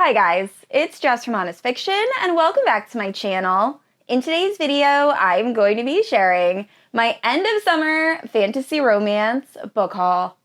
Hi guys, it's Jess from Honest Fiction, and welcome back to my channel. In today's video, I'm going to be sharing my end of summer fantasy romance book haul.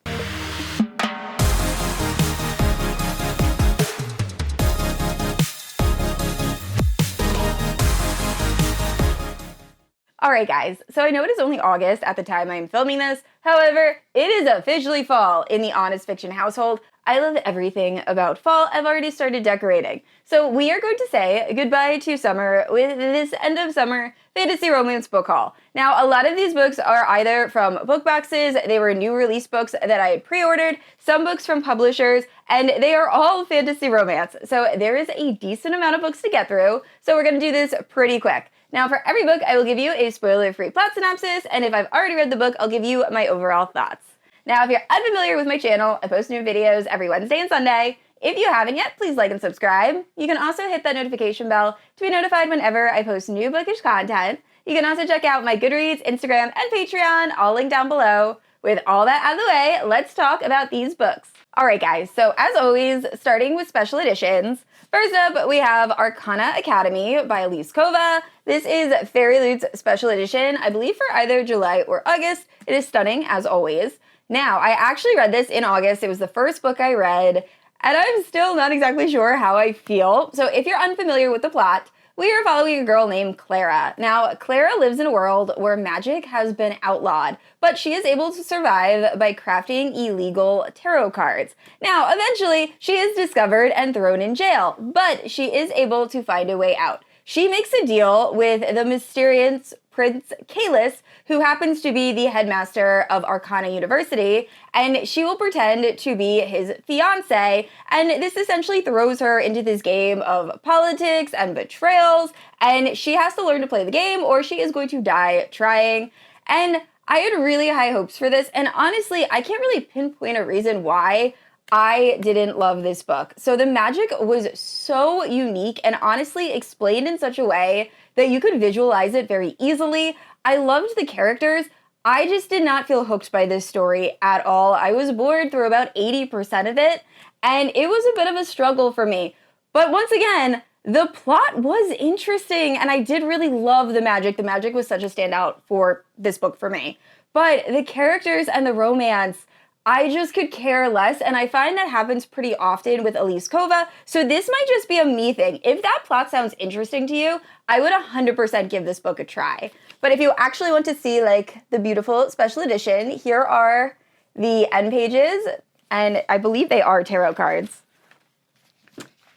Alright guys, so I know it is only August at the time I'm filming this, however, it is officially fall in the Honest Fiction household. I love everything about fall. I've already started decorating. So we are going to say goodbye to summer with this end of summer fantasy romance book haul. Now, a lot of these books are either from book boxes, they were new release books that I had pre-ordered, some books from publishers, and they are all fantasy romance. So there is a decent amount of books to get through, so we're going to do this pretty quick. Now, for every book, I will give you a spoiler-free plot synopsis, and if I've already read the book, I'll give you my overall thoughts. Now, if you're unfamiliar with my channel, I post new videos every Wednesday and Sunday. If you haven't yet, please like and subscribe. You can also hit that notification bell to be notified whenever I post new bookish content. You can also check out my Goodreads, Instagram, and Patreon, all linked down below. With all that out of the way, let's talk about these books. Alright guys, so as always, starting with special editions. First up, we have Arcana Academy by Elise Kova. This is Fairy Loot's special edition, I believe for either July or August. It is stunning, as always. Now, I actually read this in August. It was the first book I read, and I'm still not exactly sure how I feel. So if you're unfamiliar with the plot, we are following a girl named Clara. Now, Clara lives in a world where magic has been outlawed, but she is able to survive by crafting illegal tarot cards. Now, eventually, she is discovered and thrown in jail, but she is able to find a way out. She makes a deal with the mysterious Prince Kalie, who happens to be the headmaster of Arcana University, and she will pretend to be his fiancé, and this essentially throws her into this game of politics and betrayals, and she has to learn to play the game or she is going to die trying. And I had really high hopes for this, and honestly, I can't really pinpoint a reason why I didn't love this book. So the magic was so unique and honestly explained in such a way that you could visualize it very easily. I loved the characters. I just did not feel hooked by this story at all. I was bored through about 80% of it, and it was a bit of a struggle for me. But once again, the plot was interesting, and I did really love the magic. The magic was such a standout for this book for me. But the characters and the romance, I just could care less, and I find that happens pretty often with Elise Kova, so this might just be a me thing. If that plot sounds interesting to you, I would 100% give this book a try. But if you actually want to see, like, the beautiful special edition, here are the end pages, and I believe they are tarot cards.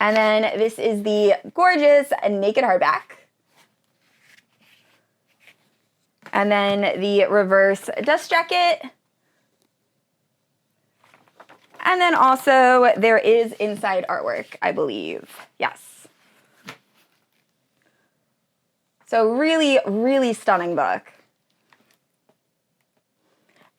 And then this is the gorgeous naked hardback. And then the reverse dust jacket. And then also, there is inside artwork, I believe. Yes. So really, really stunning book.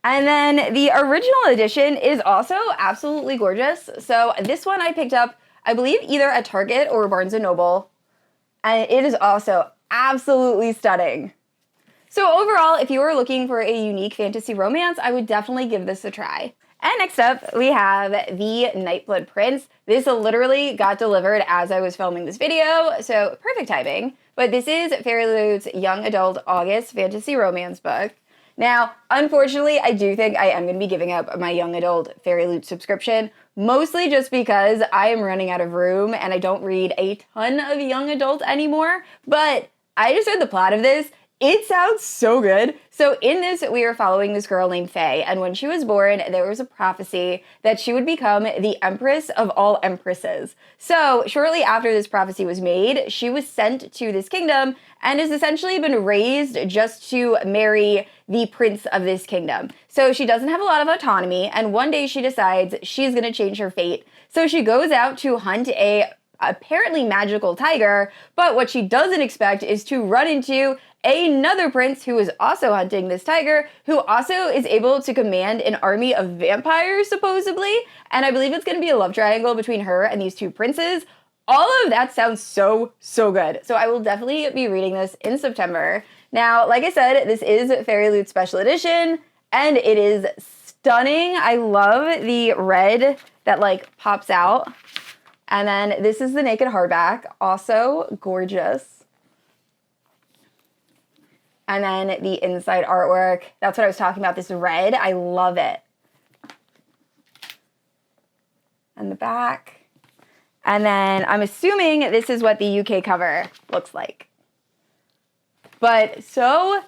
And then the original edition is also absolutely gorgeous. So this one I picked up, I believe, either at Target or Barnes & Noble. And it is also absolutely stunning. So overall, if you are looking for a unique fantasy romance, I would definitely give this a try. And next up, we have the Nightblood Prince. This literally got delivered as I was filming this video, so perfect timing. But this is Fairy Loot's young adult August fantasy romance book. Now, unfortunately, I do think I am going to be giving up my young adult Fairy Loot subscription, mostly just because I am running out of room and I don't read a ton of young adult anymore. But I just read the plot of this. It sounds so good. So in this, we are following this girl named Faye, and when she was born, there was a prophecy that she would become the Empress of all Empresses. So shortly after this prophecy was made, she was sent to this kingdom and has essentially been raised just to marry the prince of this kingdom. So she doesn't have a lot of autonomy, and one day she decides she's going to change her fate. So she goes out to hunt a apparently magical tiger, but what she doesn't expect is to run into another prince who is also hunting this tiger, who also is able to command an army of vampires, supposedly, and I believe it's going to be a love triangle between her and these two princes. All of that sounds so good, so I will definitely be reading this in September. Now, like I said, this is Fairy Loot Special Edition, and it is stunning. I love the red that, like, pops out And then this is the naked hardback, also gorgeous. And then the inside artwork, that's what I was talking about, this red, I love it. And the back. And then I'm assuming this is what the UK cover looks like. But so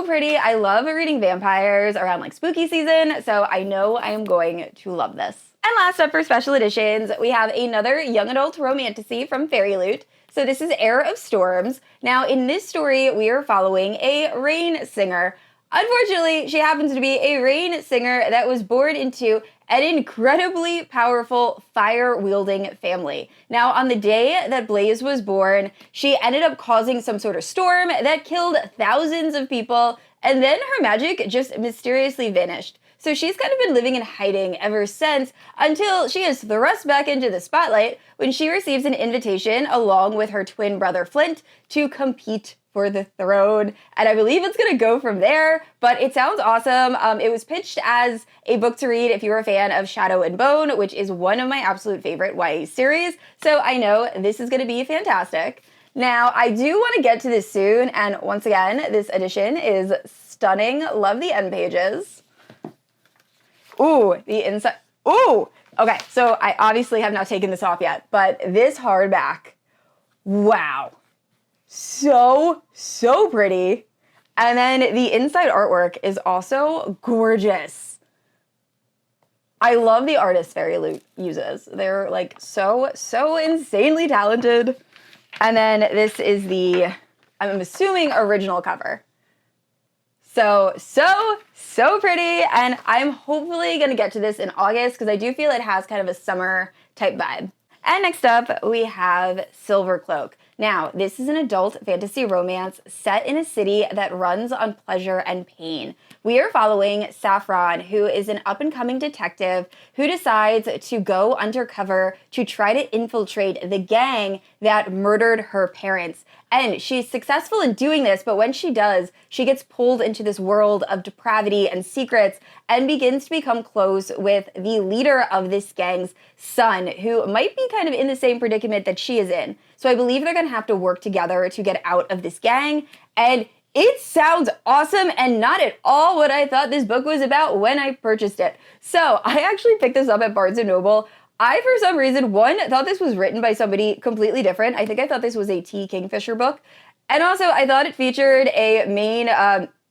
pretty. I love reading vampires around like spooky season, so I know I am going to love this. And last up for special editions, we have another young adult romantasy from Fairy Loot. So this is Heir of Storms. Now in this story, we are following a rain singer. Unfortunately, she happens to be a rain singer that was born into an incredibly powerful fire-wielding family. Now, on the day that Blaze was born, she ended up causing some sort of storm that killed thousands of people, and then her magic just mysteriously vanished. So she's kind of been living in hiding ever since, until she is thrust back into the spotlight when she receives an invitation along with her twin brother Flint to compete for the throne, and I believe it's gonna go from there, but it sounds awesome. It was pitched as a book to read if you're a fan of Shadow and Bone, which is one of my absolute favorite YA series, so I know this is gonna be fantastic. Now, I do want to get to this soon, and once again, this edition is stunning. Love the end pages. Ooh, the inside. Ooh! Okay, so I obviously have not taken this off yet, but this hardback, wow. So pretty. And then the inside artwork is also gorgeous. I love the artists Fairy Loot uses. They're like so insanely talented. And then this is the, I'm assuming, original cover. So pretty. And I'm hopefully gonna get to this in August because I do feel it has kind of a summer type vibe. And next up, we have Silvercloak. Now, this is an adult fantasy romance set in a city that runs on pleasure and pain. We are following Saffron, who is an up-and-coming detective who decides to go undercover to try to infiltrate the gang that murdered her parents. And she's successful in doing this, but when she does, she gets pulled into this world of depravity and secrets and begins to become close with the leader of this gang's son, who might be kind of in the same predicament that she is in. So I believe they're gonna have to work together to get out of this gang, and it sounds awesome and not at all what I thought this book was about when I purchased it. So I actually picked this up at Barnes & Noble. I, for some reason, thought this was written by somebody completely different. I think I thought this was a T. Kingfisher book. And also, I thought it featured a main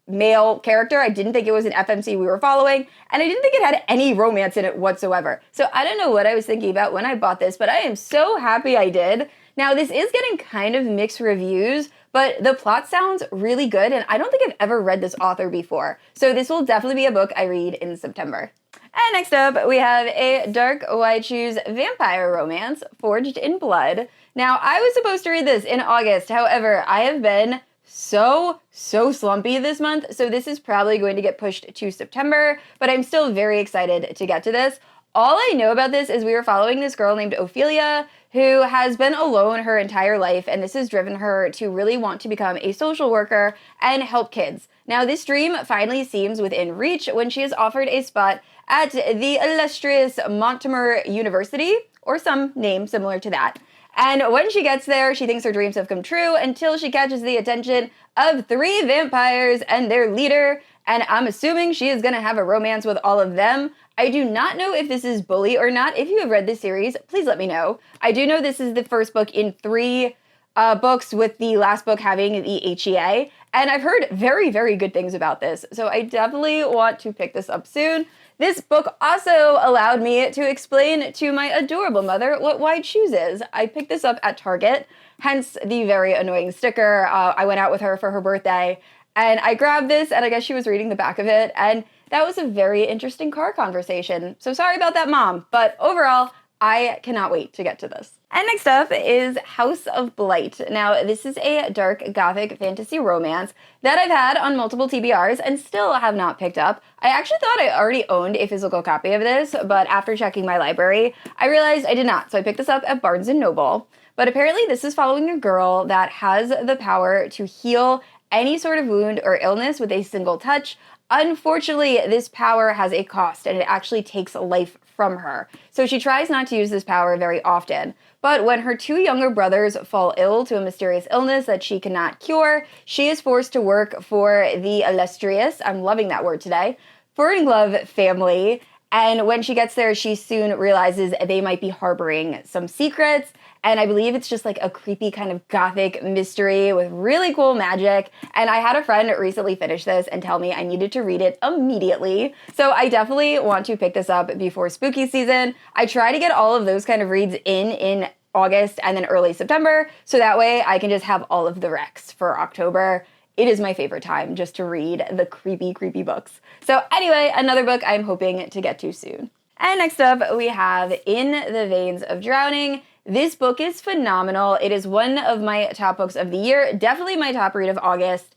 male character. I didn't think it was an FMC we were following, and I didn't think it had any romance in it whatsoever. So I don't know what I was thinking about when I bought this, but I am so happy I did. Now, this is getting kind of mixed reviews, but the plot sounds really good, and I don't think I've ever read this author before. So this will definitely be a book I read in September. And next up, we have a dark white shoes vampire romance, Forged in Blood. Now, I was supposed to read this in August. However, I have been so slumpy this month, so this is probably going to get pushed to September, but I'm still very excited to get to this. All I know about this is we were following this girl named Ophelia, who has been alone her entire life, and this has driven her to really want to become a social worker and help kids. Now, this dream finally seems within reach when she is offered a spot at the illustrious Mortimer University, or some name similar to that. And when she gets there, she thinks her dreams have come true until she catches the attention of 3 vampires and their leader, and I'm assuming she is going to have a romance with all of them. I do not know if this is bully or not. If you have read this series, please let me know. I do know this is the first book in 3 books, with the last book having the HEA, and I've heard very good things about this, so I definitely want to pick this up soon. This book also allowed me to explain to my adorable mother what white shoes is. I picked this up at Target, hence the very annoying sticker. I went out with her for her birthday, and I grabbed this, and I guess she was reading the back of it, and that was a very interesting car conversation. So sorry about that, Mom, but overall, I cannot wait to get to this. And next up is House of Blight. Now, this is a dark gothic fantasy romance that I've had on multiple TBRs and still have not picked up. I actually thought I already owned a physical copy of this, but after checking my library, I realized I did not. So I picked this up at Barnes & Noble. But apparently this is following a girl that has the power to heal any sort of wound or illness with a single touch. Unfortunately, this power has a cost, and it actually takes life from her. So she tries not to use this power very often. But when her 2 younger brothers fall ill to a mysterious illness that she cannot cure, she is forced to work for the illustrious, I'm loving that word today, Fernglove family. And when she gets there, she soon realizes they might be harboring some secrets. And I believe it's just like a creepy kind of gothic mystery with really cool magic. And I had a friend recently finish this and tell me I needed to read it immediately. So I definitely want to pick this up before spooky season. I try to get all of those kind of reads in August and then early September. So that way I can just have all of the recs for October. It is my favorite time just to read the creepy, creepy books. So anyway, another book I'm hoping to get to soon. And next up, we have In the Veins of Drowning. This book is phenomenal. It is one of my top books of the year, definitely my top read of August.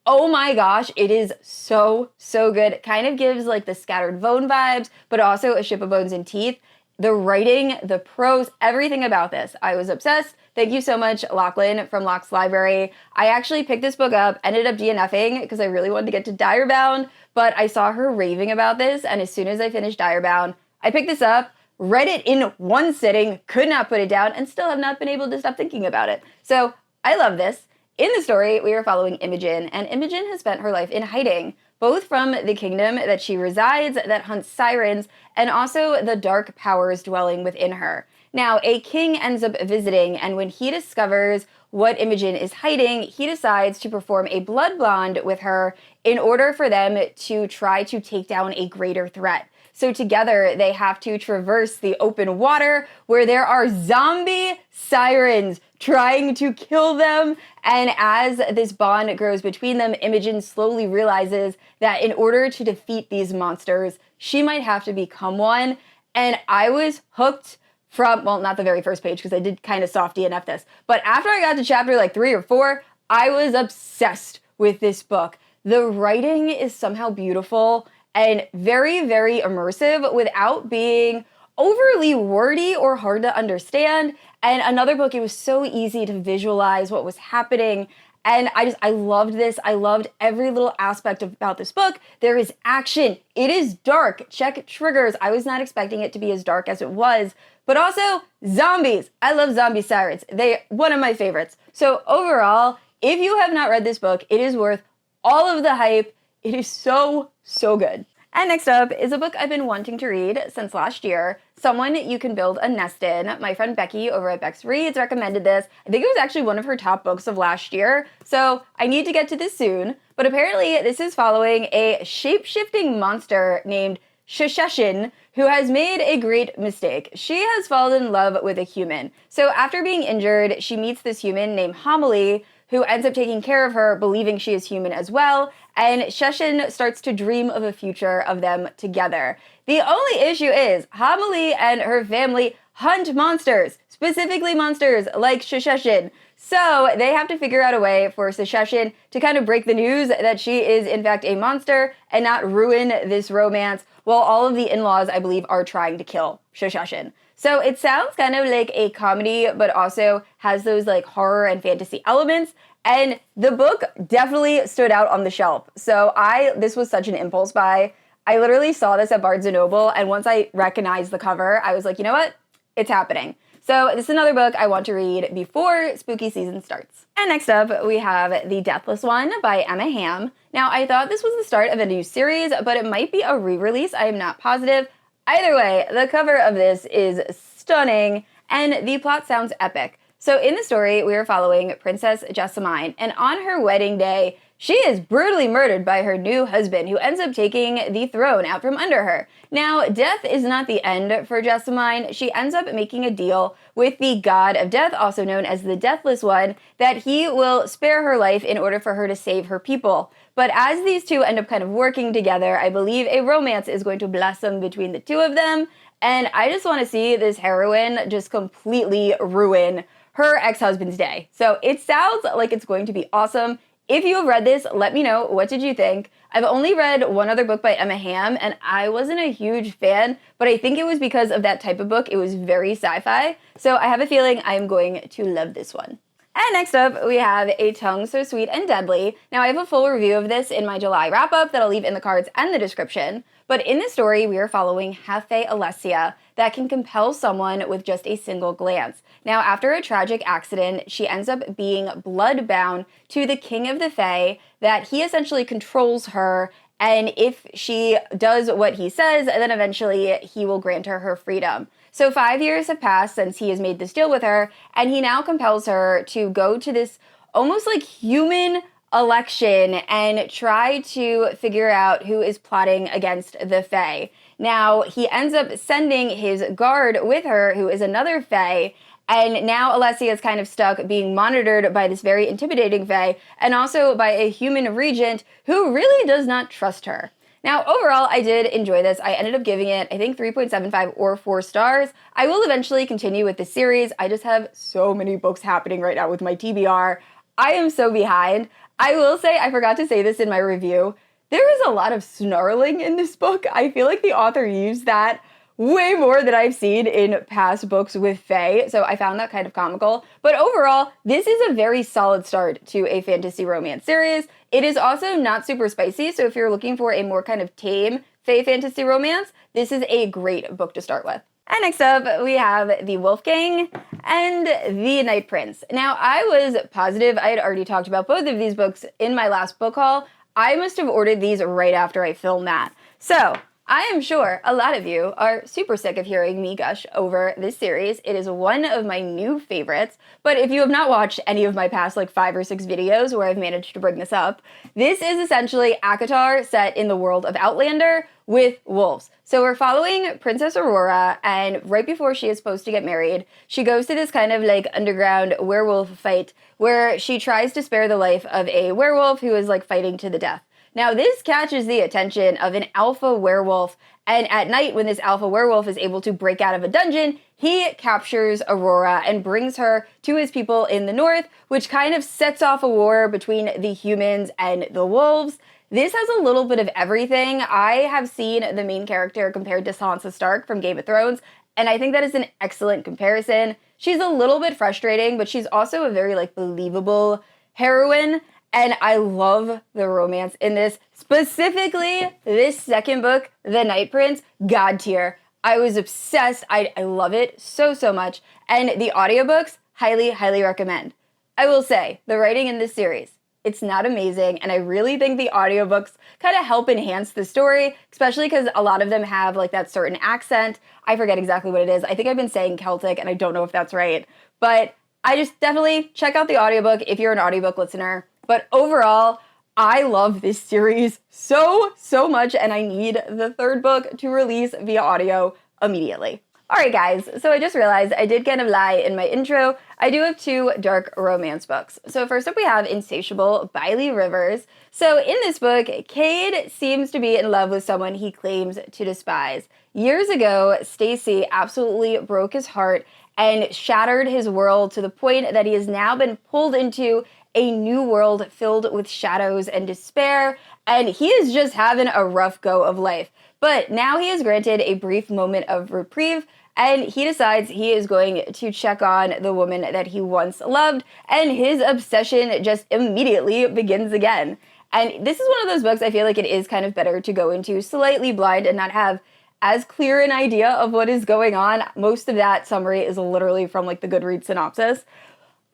Oh my gosh, it is so, so good. It kind of gives like the Scattered Bone vibes, but also A Ship of Bones and Teeth. The writing, the prose, everything about this. I was obsessed. Thank you so much, Lachlan from Locke's Library. I actually picked this book up, ended up DNFing because I really wanted to get to Direbound, but I saw her raving about this, and as soon as I finished Direbound, I picked this up, read it in one sitting, could not put it down, and still have not been able to stop thinking about it. So I love this. In the story, we are following Imogen, and Imogen has spent her life in hiding, both from the kingdom that she resides that hunts sirens, and also the dark powers dwelling within her. Now, a king ends up visiting, and when he discovers what Imogen is hiding, he decides to perform a blood bond with her in order for them to try to take down a greater threat. So together, they have to traverse the open water where there are zombie sirens trying to kill them. And as this bond grows between them, Imogen slowly realizes that in order to defeat these monsters, she might have to become one. And I was hooked from, well, not the very first page, because I did kind of soft DNF this, but after I got to chapter like 3 or 4, I was obsessed with this book. The writing is somehow beautiful and very, very immersive without being overly wordy or hard to understand. And another book, it was so easy to visualize what was happening. And I loved this. I loved every little aspect about this book. There is action. It is dark. Check triggers. I was not expecting it to be as dark as it was. But also, zombies. I love zombie sirens. They're one of my favorites. So overall, if you have not read this book, it is worth all of the hype. It is so, so good. And next up is a book I've been wanting to read since last year, Someone You Can Build a Nest In. My friend Becky over at Bex Reads recommended this. I think it was actually one of her top books of last year, so I need to get to this soon. But apparently this is following a shape-shifting monster named Shushin, who has made a great mistake. She has fallen in love with a human. So after being injured, she meets this human named Homily, who ends up taking care of her, believing she is human as well, and Shushin starts to dream of a future of them together. The only issue is Homily and her family hunt monsters, specifically monsters like Shushin. So they have to figure out a way for Shushin to kind of break the news that she is in fact a monster and not ruin this romance, while all of the in-laws, I believe, are trying to kill Shushin. So it sounds kind of like a comedy, but also has those like horror and fantasy elements. And the book definitely stood out on the shelf. So this was such an impulse buy. I literally saw this at Barnes & Noble, and once I recognized the cover, I was like, you know what? It's happening. So this is another book I want to read before spooky season starts. And next up, we have The Deathless One by Emma Hamm. Now, I thought this was the start of a new series, but it might be a re-release. I am not positive. Either way, the cover of this is stunning, and the plot sounds epic. So in the story, we are following Princess Jessamine, and on her wedding day, she is brutally murdered by her new husband, who ends up taking the throne out from under her. Now, death is not the end for Jessamine. She ends up making a deal with the god of death, also known as the Deathless One, that he will spare her life in order for her to save her people. But as these two end up kind of working together, I believe a romance is going to blossom between the two of them. And I just want to see this heroine just completely ruin her ex-husband's day. So it sounds like it's going to be awesome. If you have read this, let me know. What did you think? I've only read one other book by Emma Hamm, and I wasn't a huge fan, but I think it was because of that type of book. It was very sci-fi. So I have a feeling I'm going to love this one. And next up, we have A Tongue So Sweet and Deadly. Now, I have a full review of this in my July wrap-up that I'll leave in the cards and the description. But in this story, we are following half-fae Alessia that can compel someone with just a single glance. Now, after a tragic accident, she ends up being blood-bound to the King of the Fae, that he essentially controls her, and if she does what he says, then eventually he will grant her her freedom. So 5 years have passed since he has made this deal with her, and he now compels her to go to this almost like human election and try to figure out who is plotting against the Fae. Now, he ends up sending his guard with her, who is another Fae, and now Alessia is kind of stuck being monitored by this very intimidating Fae, and also by a human regent who really does not trust her. Now, overall, I did enjoy this. I ended up giving it, I think, 3.75 or 4 stars. I will eventually continue with the series. I just have so many books happening right now with my TBR. I am so behind. I will say, I forgot to say this in my review, there is a lot of snarling in this book. I feel like the author used that way more than I've seen in past books with Fae, so I found that kind of comical. But overall, this is a very solid start to a fantasy romance series. It is also not super spicy, so if you're looking for a more kind of tame Fae fantasy romance, this is a great book to start with. And next up, we have the Wolfgang and the Night Prince. Now, I was positive I had already talked about both of these books in my last book haul. I must have ordered these right after I filmed that. So, I am sure a lot of you are super sick of hearing me gush over this series. It is one of my new favorites, but if you have not watched any of my past like 5 or 6 videos where I've managed to bring this up, this is essentially ACOTAR set in the world of Outlander with wolves. So we're following Princess Aurora, and right before she is supposed to get married, she goes to this kind of like underground werewolf fight where she tries to spare the life of a werewolf who is like fighting to the death. Now, this catches the attention of an alpha werewolf, and at night when this alpha werewolf is able to break out of a dungeon, he captures Aurora and brings her to his people in the north, which kind of sets off a war between the humans and the wolves. This has a little bit of everything. I have seen the main character compared to Sansa Stark from Game of Thrones, and I think that is an excellent comparison. She's a little bit frustrating, but she's also a very like believable heroine. And I love the romance in this. Specifically, this second book, The Night Prince, God tier. I was obsessed. I love it so, so much. And the audiobooks, highly, highly recommend. I will say, the writing in this series, it's not amazing. And I really think the audiobooks kind of help enhance the story, especially because a lot of them have like that certain accent. I forget exactly what it is. I think I've been saying Celtic, and I don't know if that's right. But I just definitely check out the audiobook if you're an audiobook listener. But overall, I love this series so, so much, and I need the 3rd book to release via audio immediately. Alright guys, so I just realized I did kind of lie in my intro. I do have 2 dark romance books. So first up we have Insatiable by Leigh Rivers. So in this book, Cade seems to be in love with someone he claims to despise. Years ago, Stacy absolutely broke his heart and shattered his world to the point that he has now been pulled into a new world filled with shadows and despair, and he is just having a rough go of life. But now he is granted a brief moment of reprieve, and he decides he is going to check on the woman that he once loved, and his obsession just immediately begins again. And this is one of those books I feel like it is kind of better to go into slightly blind and not have as clear an idea of what is going on. Most of that summary is literally from like the Goodreads synopsis.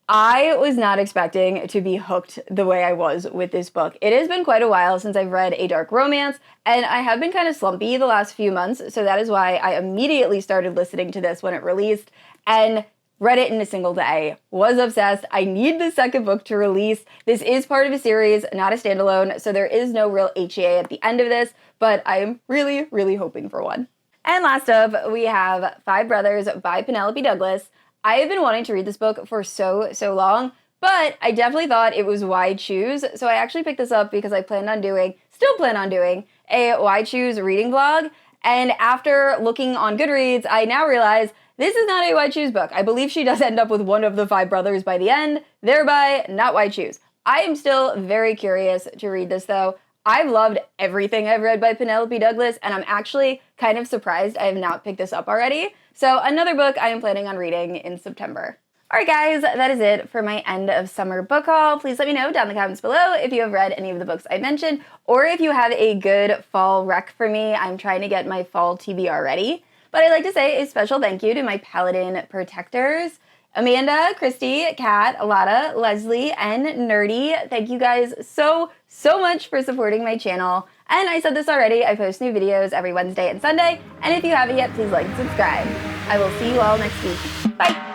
I was not expecting to be hooked the way I was with this book. It has been quite a while since I've read a dark romance, and I have been kind of slumpy the last few months, so that is why I immediately started listening to this when it released, and read it in a single day. Was obsessed. I need the 2nd book to release. This is part of a series, not a standalone, so there is no real HEA at the end of this, but I am really, really hoping for one. And last up, we have 5 Brothers by Penelope Douglas. I have been wanting to read this book for so long, but I definitely thought it was Why Choose, so I actually picked this up because I still plan on doing a Why Choose reading vlog, and after looking on Goodreads, I now realize this is not a Why Choose book. I believe she does end up with one of the 5 brothers by the end, thereby not Why Choose. I am still very curious to read this though. I've loved everything I've read by Penelope Douglas, and I'm actually kind of surprised I have not picked this up already. So another book I am planning on reading in September. Alright guys, that is it for my end of summer book haul. Please let me know down in the comments below if you have read any of the books I mentioned, or if you have a good fall rec for me. I'm trying to get my fall TBR ready. But I'd like to say a special thank you to my Paladin protectors, Amanda, Christy, Kat, Alada, Leslie, and Nerdy. Thank you guys so much for supporting my channel. And I said this already, I post new videos every Wednesday and Sunday, and if you haven't yet, please like and subscribe. I will see you all next week. Bye!